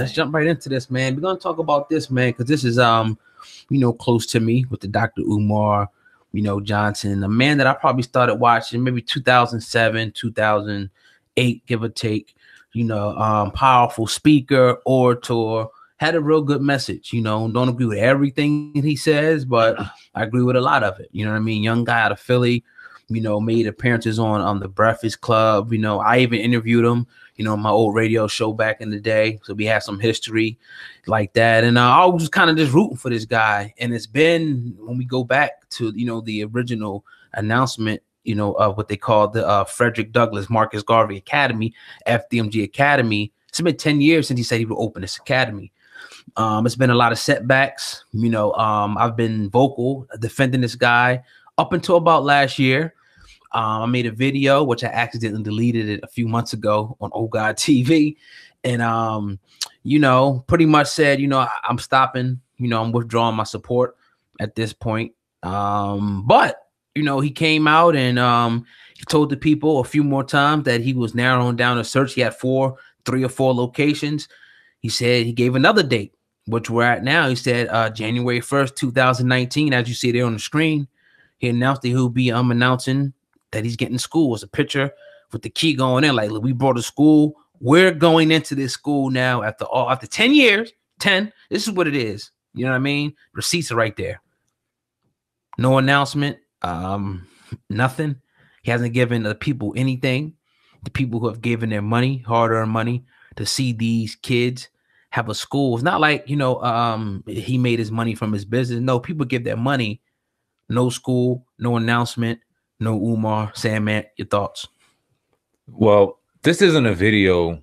let's jump right into this, man. We're gonna talk about this, man, because this is close to me with the Dr. Umar, Johnson, a man that I probably started watching maybe 2007, 2008, give or take. Powerful speaker, orator, had a real good message. Don't agree with everything he says, but I agree with a lot of it. You know what I mean? Young guy out of Philly, made appearances on the Breakfast Club. I even interviewed him, my old radio show back in the day. So we have some history like that. And I was kind of just rooting for this guy. And it's been, when we go back to, the original announcement, of what they call the Frederick Douglas Marcus Garvey Academy, FDMG Academy. It's been 10 years since he said he would open this academy. It's been a lot of setbacks. I've been vocal defending this guy up until about last year. I made a video, which I accidentally deleted it a few months ago on Oh God TV. And, pretty much said, I'm stopping, I'm withdrawing my support at this point. But, he came out and he told the people a few more times that he was narrowing down a search. He had 3 or 4 locations. He said he gave another date, which we're at now. He said January 1st, 2019, as you see there on the screen. He announced that he'll be announcing that he's getting school. It's a picture with the key going in. Like, we brought a school. We're going into this school now after 10 years. 10. This is what it is. You know what I mean? Receipts are right there. No announcement. Nothing. He hasn't given the people anything. The people who have given their money, hard-earned money, to see these kids have a school. It's not like, he made his money from his business. No, people give their money. No school, no announcement, no Umar. Sandman, your thoughts? Well, this isn't a video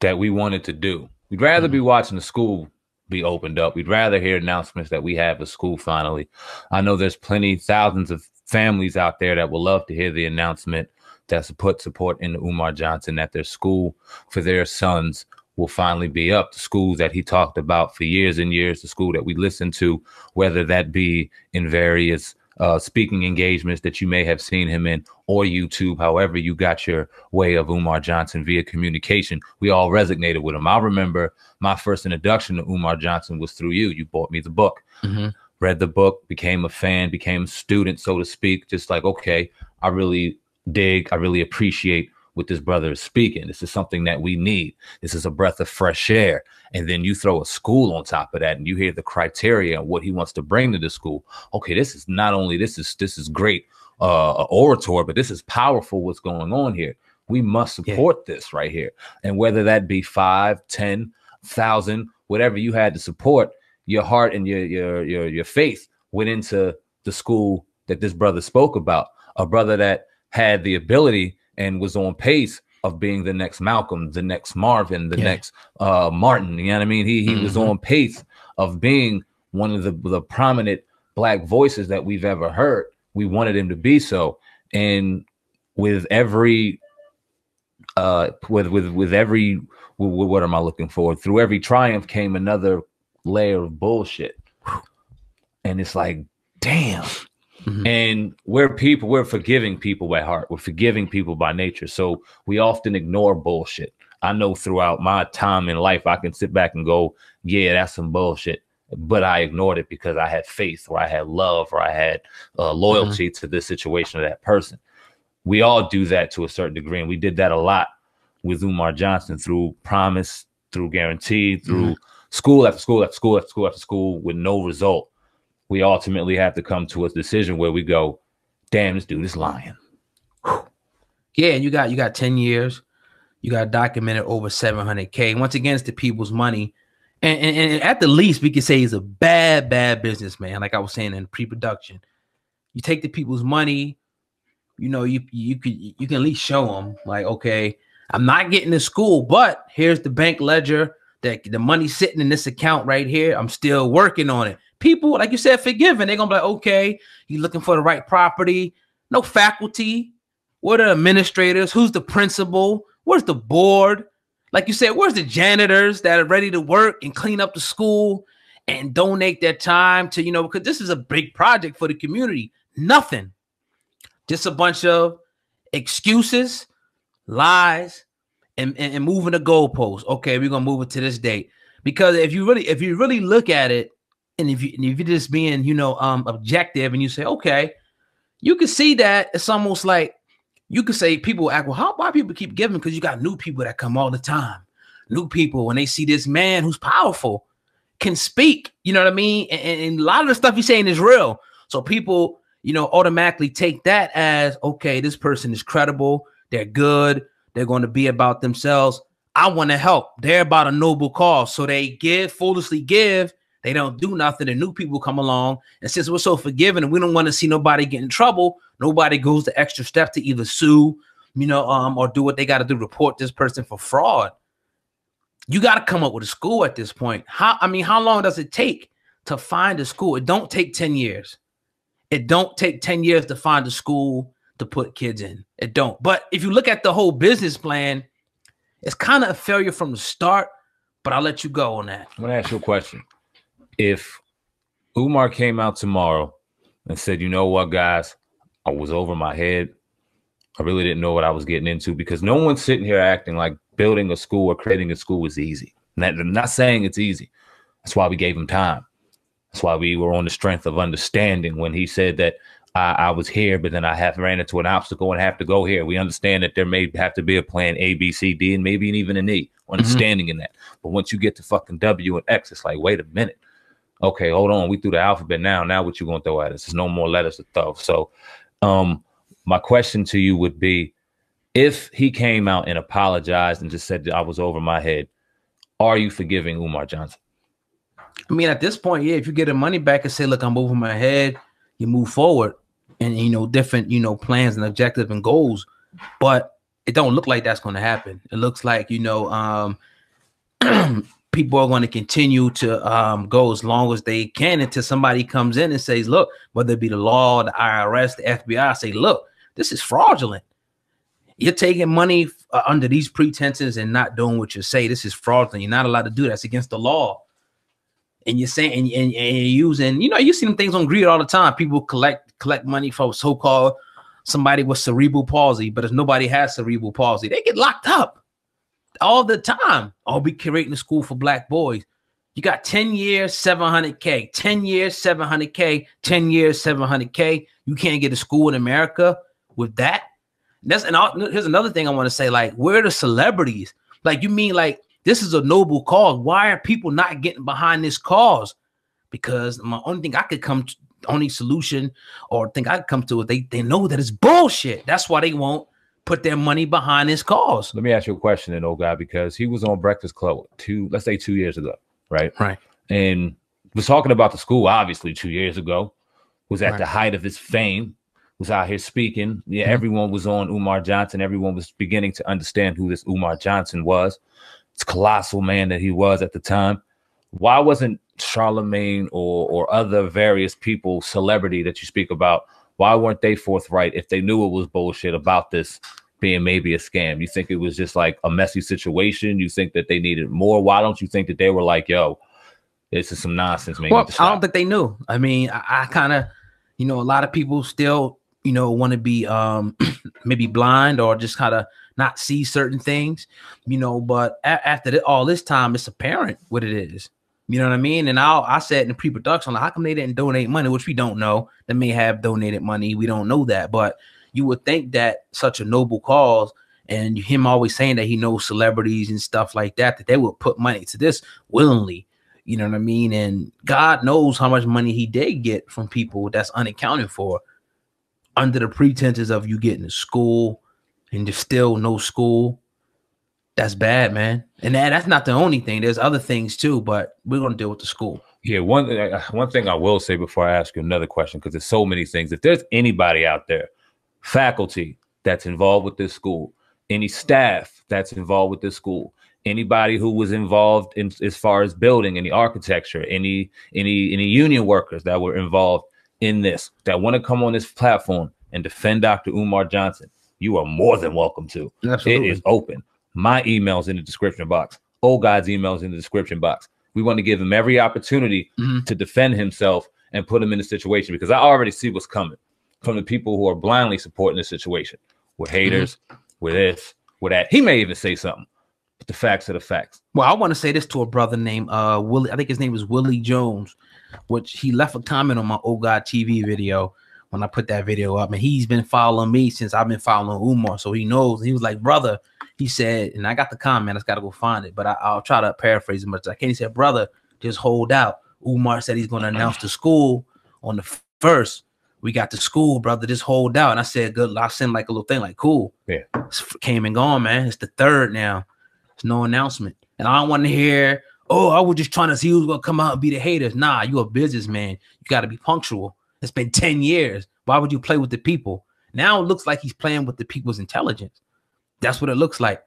that we wanted to do. We'd rather be watching the school be opened up. We'd rather hear announcements that we have a school finally. I know there's thousands of families out there that will love to hear the announcement that's put support into Umar Johnson, that their school for their sons will finally be up. The school that he talked about for years and years, the school that we listened to, whether that be in various speaking engagements that you may have seen him in, or YouTube, however you got your way of Umar Johnson via communication, we all resonated with him. I remember my first introduction to Umar Johnson was through you. You bought me the book, read the book, became a fan, became a student, so to speak, just like, okay, I really appreciate what this brother is speaking. This is something that we need. This is a breath of fresh air. And then you throw a school on top of that, and you hear the criteria and what he wants to bring to the school. Okay, this is not only this is great orator, but this is powerful. What's going on here? We must support this right here. And whether that be 5, 10,000, whatever you had to support, your heart and your faith went into the school that this brother spoke about. A brother that had the ability and was on pace of being the next Malcolm, the next Marvin, the next Martin. You know what I mean? He was on pace of being one of the prominent Black voices that we've ever heard. We wanted him to be so. And with every what am I looking for? Through every triumph came another layer of bullshit. And it's like, damn. And we're forgiving people at heart. We're forgiving people by nature. So we often ignore bullshit. I know throughout my time in life, I can sit back and go, yeah, that's some bullshit. But I ignored it because I had faith, or I had love, or I had loyalty to this situation or that person. We all do that to a certain degree. And we did that a lot with Umar Johnson through promise, through guarantee, through school after school after school after school after school with no result. We ultimately have to come to a decision where we go, damn, this dude is lying. Yeah, and you got 10 years. You got documented over 700K. Once again, it's the people's money. And at the least, we could say he's a bad businessman. Like I was saying in pre-production, you take the people's money, you can at least show them, like, okay, I'm not getting to school, but here's the bank ledger that the money's sitting in this account right here. I'm still working on it. People, like you said, forgiving. They're gonna be like, okay, you looking for the right property. No faculty. What are administrators? Who's the principal? Where's the board? Like you said, where's the janitors that are ready to work and clean up the school and donate their time to, because this is a big project for the community. Nothing. Just a bunch of excuses, lies, and moving the goalposts. Okay, we're gonna move it to this date. Because if you really look at it, and if you're just being, objective, and you say, okay, you can see that it's almost like you could say people act, well, why people keep giving? Because you got new people that come all the time. New people, when they see this man who's powerful, can speak, you know what I mean? And a lot of the stuff he's saying is real. So people, automatically take that as, okay, this person is credible. They're good. They're going to be about themselves. I want to help. They're about a noble cause. So they foolishly give. They don't do nothing. And new people come along. And since we're so forgiving and we don't want to see nobody get in trouble, nobody goes the extra step to either sue, or do what they got to do, report this person for fraud. You got to come up with a school at this point. How long does it take to find a school? It don't take 10 years. It don't take 10 years to find a school to put kids in. It don't. But if you look at the whole business plan, it's kind of a failure from the start, but I'll let you go on that. I'm going to ask you a question. If Umar came out tomorrow and said, you know what, guys, I was over my head. I really didn't know what I was getting into, because no one's sitting here acting like building a school or creating a school is easy. I'm not saying it's easy. That's why we gave him time. That's why we were on the strength of understanding when he said that I was here, but then I ran into an obstacle and have to go here. We understand that there may have to be a plan A, B, C, D, and maybe even an E. Understanding in that. But once you get to fucking W and X, it's like, wait a minute. Okay, hold on. We threw the alphabet now. Now what you going to throw at us? There's no more letters to throw. So my question to you would be, if he came out and apologized and just said that I was over my head, are you forgiving Umar Johnson? I mean, at this point, yeah, if you get the money back and say, look, I'm over my head, you move forward and, different, plans and objectives and goals. But it don't look like that's going to happen. It looks like, people are going to continue to go as long as they can until somebody comes in and says, look, whether it be the law, the IRS, the FBI, say, look, this is fraudulent. You're taking money under these pretenses and not doing what you say. This is fraudulent. You're not allowed to do that. It's against the law. And you're saying, and you're using, you see them things on greed all the time. People collect money for so-called somebody with cerebral palsy, but if nobody has cerebral palsy, they get locked up all the time. I'll be creating a school for black boys. You got 10 years, 700K, 10 years, 700K, 10 years, 700K. You can't get a school in America with that. Here's another thing I want to say, like, where are the celebrities? Like, you mean like this is a noble cause. Why are people not getting behind this cause? Because my only thing I could come to, only solution or thing I could come to is they know that it's bullshit. That's why they won't put their money behind this cause. Let me ask you a question then, old guy, because he was on Breakfast Club let's say 2 years ago, right? Right. And was talking about the school, obviously 2 years ago, was at the height of his fame, was out here speaking. Yeah, everyone was on Umar Johnson. Everyone was beginning to understand who this Umar Johnson was. It's colossal man that he was at the time. Why wasn't Charlemagne or other various people, celebrity that you speak about, why weren't they forthright if they knew it was bullshit about this being maybe a scam? You think it was just like a messy situation? You think that they needed more? Why don't you think that they were like, yo, this is some nonsense, man? Well, I don't think they knew. I mean, I kind of, a lot of people still, want to be maybe blind or just kind of not see certain things, but after all this time, it's apparent what it is. You know what I mean? And I said in the pre-production, like, how come they didn't donate money, which we don't know. They may have donated money. We don't know that. But you would think that such a noble cause, and him always saying that he knows celebrities and stuff like that, that they would put money to this willingly. You know what I mean? And God knows how much money he did get from people that's unaccounted for under the pretenses of you getting to school and there's still no school. That's bad, man. And that's not the only thing. There's other things too, but we're going to deal with the school. Yeah, one thing I will say before I ask you another question, because there's so many things. If there's anybody out there, faculty that's involved with this school, any staff that's involved with this school, anybody who was involved in as far as building, any architecture, any union workers that were involved in this, that want to come on this platform and defend Dr. Umar Johnson, you are more than welcome to. Absolutely. It is open. My email's in the description box. Old guy's email's in the description box. We want to give him every opportunity to defend himself and put him in the situation, because I already see what's coming from the people who are blindly supporting the situation. We're haters, we're this, we're that. He may even say something. But the facts are the facts. Well, I want to say this to a brother named Willie. I think his name was Willie Jones, which he left a comment on my Oh God TV video when I put that video up. And he's been following me since I've been following Umar. So he knows. He was like, brother, he said, and I got the comment. I just got to go find it. But I'll try to paraphrase as much as I can. He said, brother, just hold out. Umar said he's going to announce the school on the 1st. We got the school, brother. Just hold out. And I said, good. I sent like a little thing like, cool. Yeah. Came and gone, man. It's the 3rd now. There's no announcement. And I don't want to hear, oh, I was just trying to see who's going to come out and be the haters. Nah, you a businessman. You got to be punctual. It's been 10 years. Why would you play with the people? Now it looks like he's playing with the people's intelligence. That's what it looks like.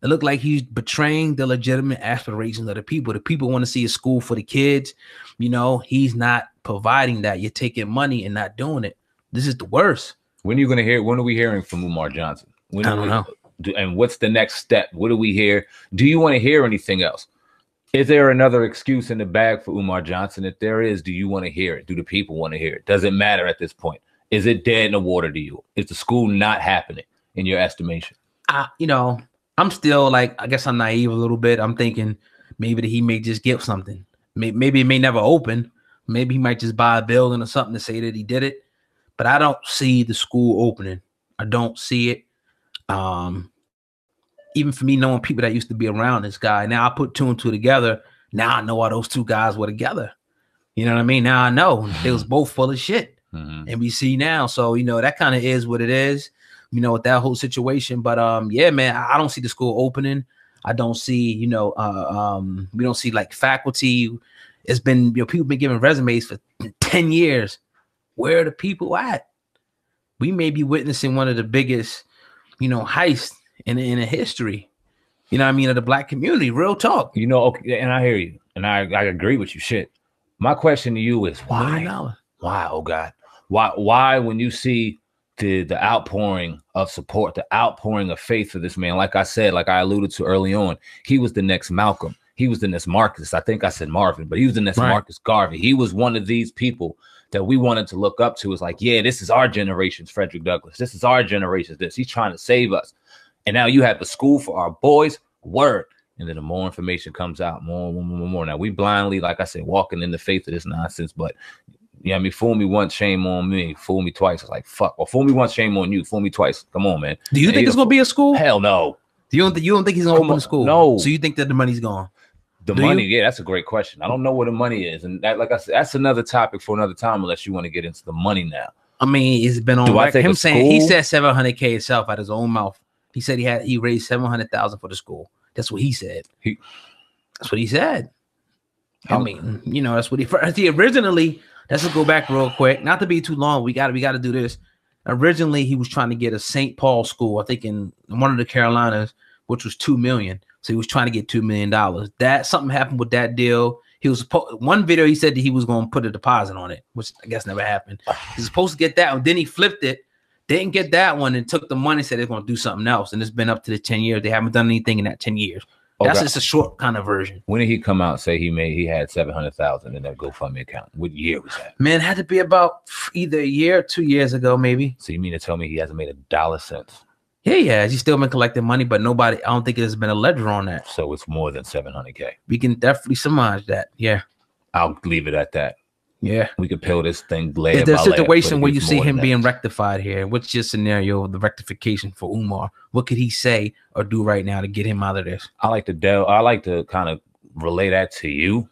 It looked like he's betraying the legitimate aspirations of the people. The people want to see a school for the kids. You know, he's not providing that. You're taking money and not doing it. This is the worst. When are you going to hear? When are we hearing from Umar Johnson? I don't know. And what's the next step? What do we hear? Do you want to hear anything else? Is there another excuse in the bag for Umar Johnson? If there is, do you want to hear it? Do the people want to hear it? Does it matter at this point? Is it dead in the water to you? Is the school not happening in your estimation? You know, I'm still like, I guess I'm naive a little bit. I'm thinking maybe that he may just give something. Maybe it may never open. Maybe he might just buy a building or something to say that he did it. But I don't see the school opening. I don't see it. Even for me, knowing people that used to be around this guy, now I put 2 and 2 together. Now I know why those 2 guys were together. You know what I mean? Now I know they was both full of shit. And we see now. So, you know, that kind of is what it is, you know, with that whole situation. But yeah, man, I don't see the school opening. I don't see, you know, we don't see like faculty. It's been, you know, people been giving resumes for 10 years. Where are the people at? We may be witnessing one of the biggest, you know, heists in a history, you know what I mean, of the Black community. Real talk. You know, okay, and I hear you, and I agree with you. Shit. My question to you is why? Why, oh God? Why when you see the outpouring of support, the outpouring of faith for this man, like I said, like I alluded to early on, he was the next Malcolm. He was the next Marcus. I think I said Marvin, but he was the next Marcus Garvey. He was one of these people that we wanted to look up to. It's like, yeah, this is our generation's Frederick Douglass. This is our generation's this. He's trying to save us. And now you have the school for our boys. Word. And then the more information comes out, more. Now we blindly, like I said, walking in the faith of this nonsense. But yeah, I mean, fool me once, shame on me. Fool me twice. It's like, fuck. Or fool me once, shame on you. Fool me twice. Come on, man. Do you think it's gonna be a school? Hell no. You don't think he's gonna open a school? No. So you think that the money's gone? The money, yeah, that's a great question. I don't know where the money is, and that, like I said, that's another topic for another time. Unless you want to get into the money now. I mean, it's been on record. Him saying he said $700K himself out his own mouth. He said he raised 700,000 for the school. That's what he said. That's what he said. I mean, you know, that's what he originally. Let's just go back real quick. Not to be too long. We got to do this. Originally, he was trying to get a St. Paul school, I think in one of the Carolinas, which was $2 million. So he was trying to get $2 million. That something happened with that deal. He was one video. He said that he was going to put a deposit on it, which I guess never happened. He's supposed to get that one. Then he flipped it. Didn't get that one and took the money. Said they're going to do something else. And it's been up to the 10 years. They haven't done anything in that 10 years. That's just a short kind of version. When did he come out and say he had 700,000 in that GoFundMe account? What year was that? Man, it had to be about either a year or 2 years ago, maybe. So you mean to tell me he hasn't made $1 since? Yeah. He's still been collecting money, but nobody. I don't think there's been a ledger on that. So it's more than 700K. We can definitely surmise that. Yeah. I'll leave it at that. Yeah, we could peel this thing. Is there a situation where you see him being rectified here? What's your scenario of the rectification for Umar? What could he say or do right now to get him out of this? I like to kind of relay that to you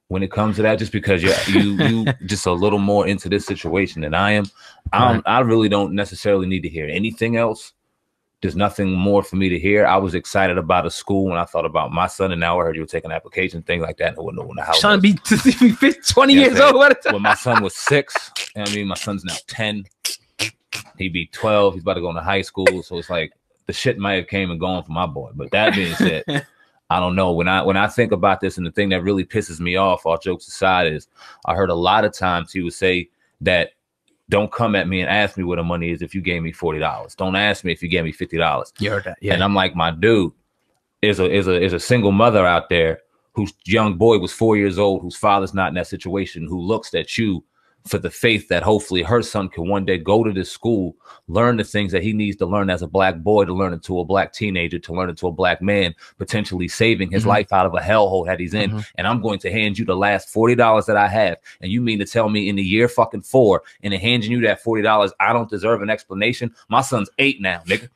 when it comes to that, just because you just a little more into this situation than I am. I really don't necessarily need to hear anything else. There's nothing more for me to hear. I was excited about a school when I thought about my son, and now I heard you were taking application, things like that. And I wouldn't know how. Trying to be 20 years old. When my son was 6, I mean, my son's now 10. He'd be 12. He's about to go into high school. So it's like the shit might have came and gone for my boy. But that being said, I don't know. When I think about this, and the thing that really pisses me off, all jokes aside, is I heard a lot of times he would say that, don't come at me and ask me where the money is if you gave me $40. Don't ask me if you gave me $50. You heard that, yeah. And I'm like, my dude, is a single mother out there whose young boy was 4 years old, whose father's not in that situation, who looks at you for the faith that hopefully her son can one day go to this school, learn the things that he needs to learn as a black boy, to learn into a black teenager, to learn into a black man, potentially saving his life out of a hellhole that he's in. And I'm going to hand you the last $40 that I have. And you mean to tell me in the year fucking 4, and in handing you that $40, I don't deserve an explanation? My son's 8 now, nigga.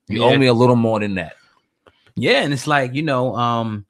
You owe me a little more than that. Yeah, and it's like, you know,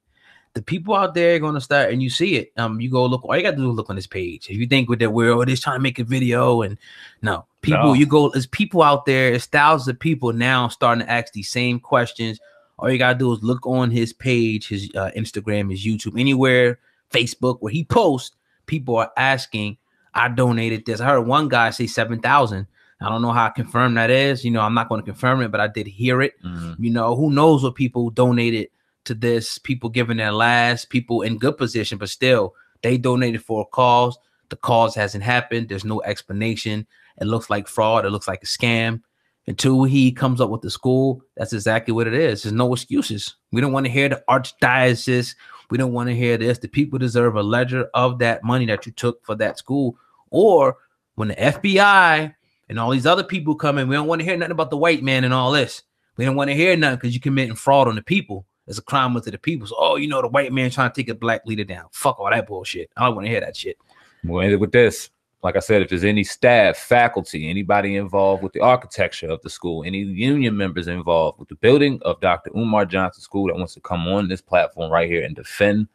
the people out there are going to start, and you see it. You go look. All you got to do is look on this page. If you think with that we're just trying to make a video, and no people, you go. There's people out there. There's thousands of people now starting to ask these same questions. All you got to do is look on his page, his Instagram, his YouTube, anywhere, Facebook, where he posts. People are asking. I donated this. I heard one guy say 7,000. I don't know how confirmed that is. You know, I'm not going to confirm it, but I did hear it. You know, who knows what people donated to this, people giving their last, people in good position, but still they donated for a cause. The cause hasn't happened. There's no explanation. It looks like fraud. It looks like a scam. Until he comes up with the school, that's exactly what it is. There's no excuses. We don't want to hear the archdiocese. We don't want to hear this. The people deserve a ledger of that money that you took for that school. Or when the FBI and all these other people come in, we don't want to hear nothing about the white man and all this. We don't want to hear nothing because you're committing fraud on the people. It's a crime unto the people. So, oh, you know, the white man trying to take a black leader down. Fuck all that bullshit. I don't want to hear that shit. We'll end it with this. Like I said, if there's any staff, faculty, anybody involved with the architecture of the school, any union members involved with the building of Dr. Umar Johnson School that wants to come on this platform right here and defend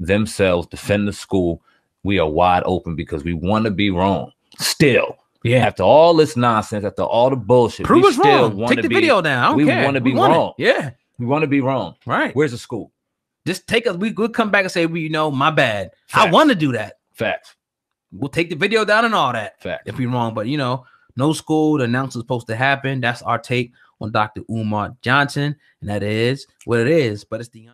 themselves, defend the school, we are wide open because we want to be wrong. Still. Yeah. After all this nonsense, after all the bullshit, prove us wrong. Take the video down. I don't care. We want to be wrong. Yeah. We want to be wrong. Right. Where's the school? Just take us. We'll come back and say, you know, my bad. Facts. I want to do that. Facts. We'll take the video down and all that. Facts. If we're wrong. But, you know, no school. The announcement's supposed to happen. That's our take on Dr. Umar Johnson. And that is what it is. But it's the